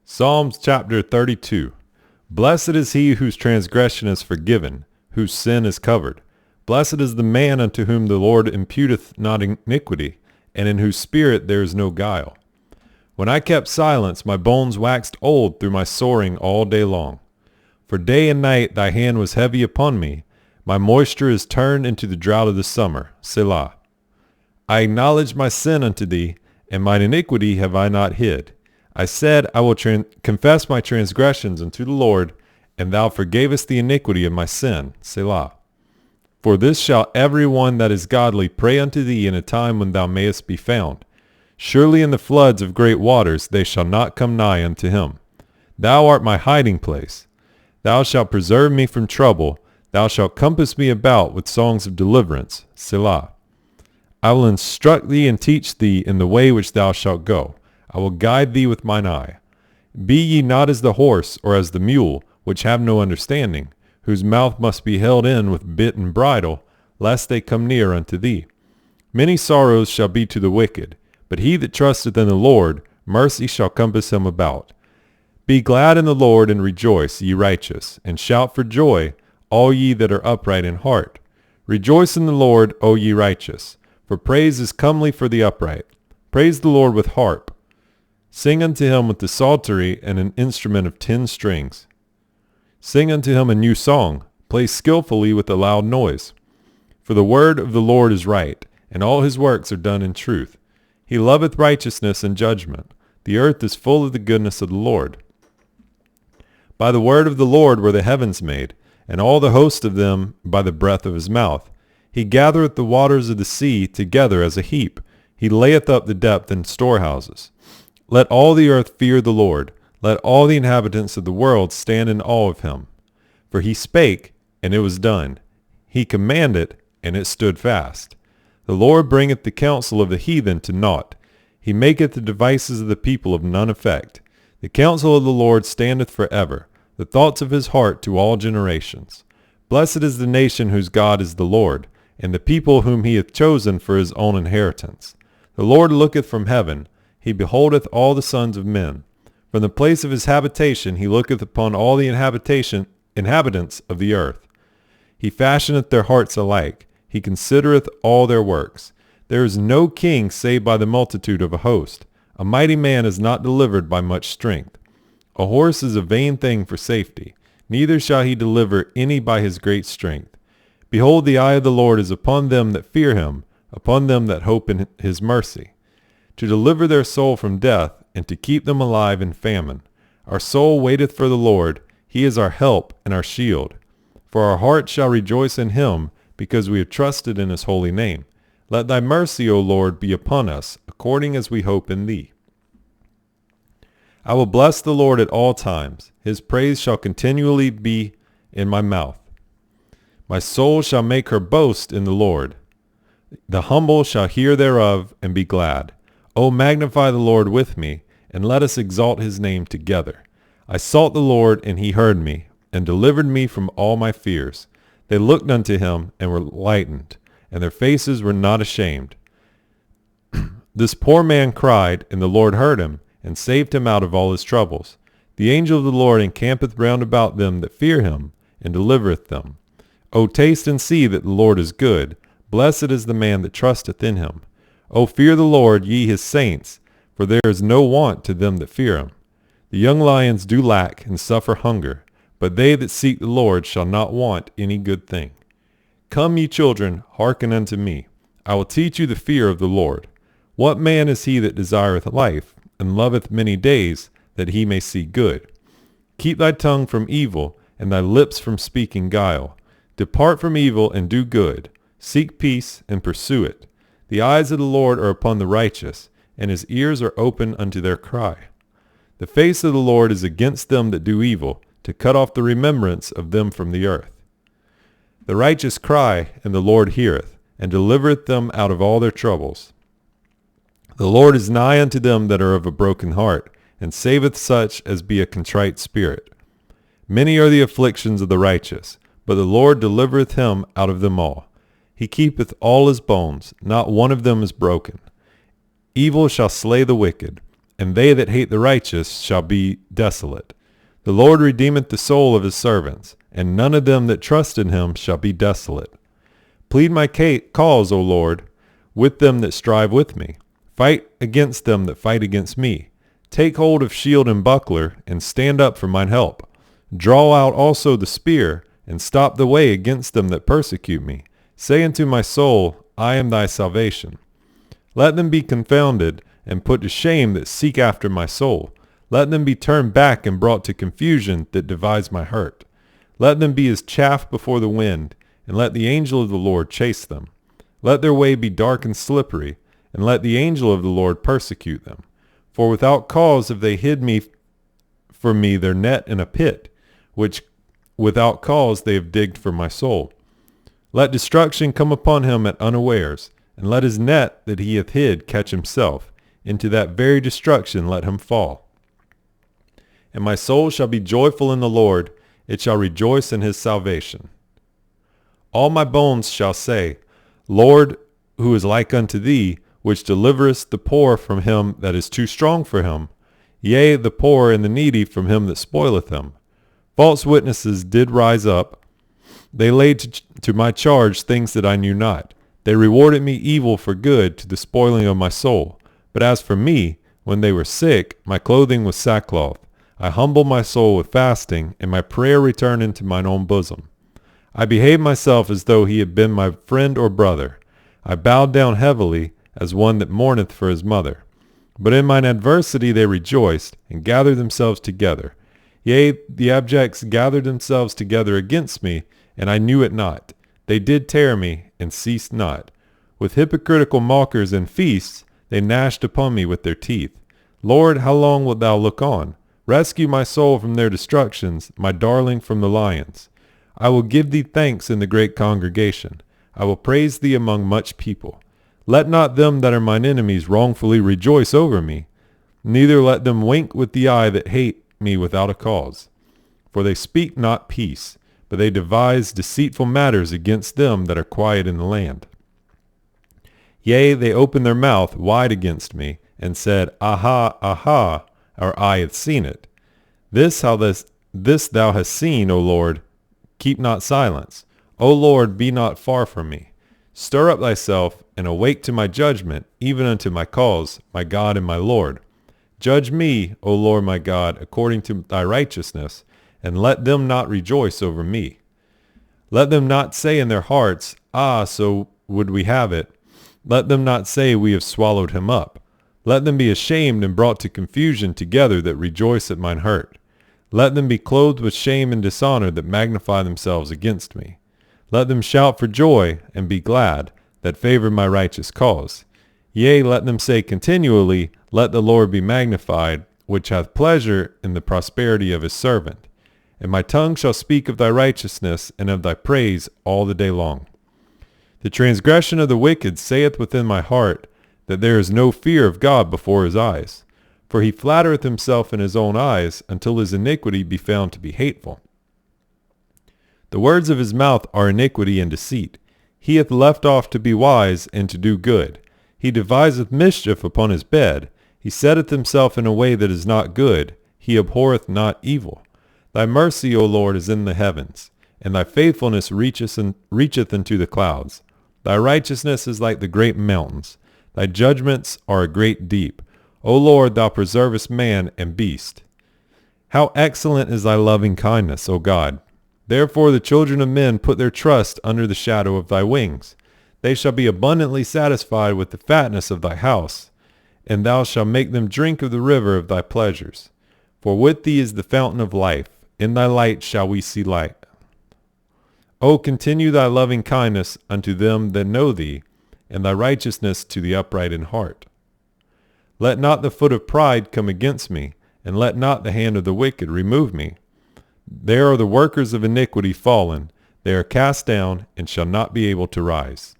Psalms chapter 32. Blessed is he whose transgression is forgiven, whose sin is covered. Blessed is the man unto whom the Lord imputeth not iniquity, and in whose spirit there is no guile. When I kept silence, my bones waxed old through my soring all day long. For day and night thy hand was heavy upon me. My moisture is turned into the drought of the summer. Selah. I acknowledged my sin unto thee, and mine iniquity have I not hid. I said, I will confess my transgressions unto the Lord, and thou forgavest the iniquity of my sin. Selah. For this shall every one that is godly pray unto thee in a time when thou mayest be found. Surely in the floods of great waters they shall not come nigh unto him. Thou art my hiding place. Thou shalt preserve me from trouble. Thou shalt compass me about with songs of deliverance. Selah. I will instruct thee and teach thee in the way which thou shalt go. I will guide thee with mine eye. Be ye not as the horse or as the mule, which have no understanding, whose mouth must be held in with bit and bridle, lest they come near unto thee. Many sorrows shall be to the wicked, but he that trusteth in the Lord, mercy shall compass him about. Be glad in the Lord and rejoice, ye righteous, and shout for joy, all ye that are upright in heart. Rejoice in the Lord, O ye righteous, for praise is comely for the upright. Praise the Lord with harp. Sing unto him with the psaltery and an instrument of 10 strings. Sing unto him a new song. Play skillfully with a loud noise. For the word of the Lord is right, and all his works are done in truth. He loveth righteousness and judgment. The earth is full of the goodness of the Lord. By the word of the Lord were the heavens made, and all the host of them by the breath of his mouth. He gathereth the waters of the sea together as a heap. He layeth up the depth in storehouses. Let all the earth fear the Lord. Let all the inhabitants of the world stand in awe of him. For he spake, and it was done. He commanded, and it stood fast. The Lord bringeth the counsel of the heathen to naught. He maketh the devices of the people of none effect. The counsel of the Lord standeth forever, the thoughts of his heart to all generations. Blessed is the nation whose God is the Lord, and the people whom he hath chosen for his own inheritance. The Lord looketh from heaven. He beholdeth all the sons of men. From the place of his habitation he looketh upon all the inhabitants of the earth. He fashioneth their hearts alike. He considereth all their works. There is no king save by the multitude of a host. A mighty man is not delivered by much strength. A horse is a vain thing for safety. Neither shall he deliver any by his great strength. Behold, the eye of the Lord is upon them that fear him, upon them that hope in his mercy, to deliver their soul from death, and to keep them alive in famine. Our soul waiteth for the Lord. He is our help and our shield. For our heart shall rejoice in him, because we have trusted in his holy name. Let thy mercy, O Lord, be upon us, according as we hope in thee. I will bless the Lord at all times. His praise shall continually be in my mouth. My soul shall make her boast in the Lord. The humble shall hear thereof and be glad. O magnify the Lord with me, and let us exalt his name together. I sought the Lord, and he heard me, and delivered me from all my fears. They looked unto him, and were lightened, and their faces were not ashamed. This poor man cried, and the Lord heard him, and saved him out of all his troubles. The angel of the Lord encampeth round about them that fear him, and delivereth them. O taste and see that the Lord is good. Blessed is the man that trusteth in him. O fear the Lord, ye his saints, for there is no want to them that fear him. The young lions do lack and suffer hunger, but they that seek the Lord shall not want any good thing. Come, ye children, hearken unto me. I will teach you the fear of the Lord. What man is he that desireth life, and loveth many days, that he may see good? Keep thy tongue from evil, and thy lips from speaking guile. Depart from evil and do good. Seek peace and pursue it. The eyes of the Lord are upon the righteous, and his ears are open unto their cry. The face of the Lord is against them that do evil, to cut off the remembrance of them from the earth. The righteous cry, and the Lord heareth, and delivereth them out of all their troubles. The Lord is nigh unto them that are of a broken heart, and saveth such as be a contrite spirit. Many are the afflictions of the righteous, but the Lord delivereth him out of them all. He keepeth all his bones, not one of them is broken. Evil shall slay the wicked, and they that hate the righteous shall be desolate. The Lord redeemeth the soul of his servants, and none of them that trust in him shall be desolate. Plead my cause, O Lord, with them that strive with me. Fight against them that fight against me. Take hold of shield and buckler, and stand up for mine help. Draw out also the spear, and stop the way against them that persecute me. Say unto my soul, I am thy salvation. Let them be confounded, and put to shame that seek after my soul. Let them be turned back and brought to confusion that devise my hurt. Let them be as chaff before the wind, and let the angel of the Lord chase them. Let their way be dark and slippery, and let the angel of the Lord persecute them. For without cause have they hid for me their net in a pit, which without cause they have digged for my soul. Let destruction come upon him at unawares, and let his net that he hath hid catch himself. Into that very destruction let him fall. And my soul shall be joyful in the Lord, it shall rejoice in his salvation. All my bones shall say, Lord, who is like unto thee, which deliverest the poor from him that is too strong for him, yea, the poor and the needy from him that spoileth them. False witnesses did rise up. They laid to my charge things that I knew not. They rewarded me evil for good to the spoiling of my soul. But as for me, when they were sick, my clothing was sackcloth. I humbled my soul with fasting, and my prayer returned into mine own bosom. I behaved myself as though he had been my friend or brother. I bowed down heavily, as one that mourneth for his mother. But in mine adversity they rejoiced, and gathered themselves together. Yea, the abjects gathered themselves together against me, and I knew it not. They did tear me, and ceased not. With hypocritical mockers and feasts, they gnashed upon me with their teeth. Lord, how long wilt thou look on? Rescue my soul from their destructions, my darling from the lions. I will give thee thanks in the great congregation. I will praise thee among much people. Let not them that are mine enemies wrongfully rejoice over me, neither let them wink with the eye that hate me without a cause. For they speak not peace, but they devise deceitful matters against them that are quiet in the land. Yea, they opened their mouth wide against me, and said, Aha, aha, our eye hath seen it. This thou hast seen, O Lord, keep not silence. O Lord, be not far from me. Stir up thyself, and awake to my judgment, even unto my cause, my God and my Lord. Judge me, O Lord my God, according to thy righteousness, and let them not rejoice over me. Let them not say in their hearts, Ah, so would we have it. Let them not say, We have swallowed him up. Let them be ashamed and brought to confusion together that rejoice at mine hurt. Let them be clothed with shame and dishonor that magnify themselves against me. Let them shout for joy and be glad that favor my righteous cause. Yea, let them say continually, Let the Lord be magnified, which hath pleasure in the prosperity of his servant. And my tongue shall speak of thy righteousness and of thy praise all the day long. The transgression of the wicked saith within my heart that there is no fear of God before his eyes. For he flattereth himself in his own eyes until his iniquity be found to be hateful. The words of his mouth are iniquity and deceit. He hath left off to be wise and to do good. He deviseth mischief upon his bed. He setteth himself in a way that is not good. He abhorreth not evil. Thy mercy, O Lord, is in the heavens, and thy faithfulness reacheth unto the clouds. Thy righteousness is like the great mountains. Thy judgments are a great deep. O Lord, thou preservest man and beast. How excellent is thy loving kindness, O God! Therefore the children of men put their trust under the shadow of thy wings. They shall be abundantly satisfied with the fatness of thy house, and thou shalt make them drink of the river of thy pleasures. For with thee is the fountain of life. In thy light shall we see light. O continue thy loving kindness unto them that know thee, and thy righteousness to the upright in heart. Let not the foot of pride come against me, and let not the hand of the wicked remove me. There are the workers of iniquity fallen. They are cast down, and shall not be able to rise.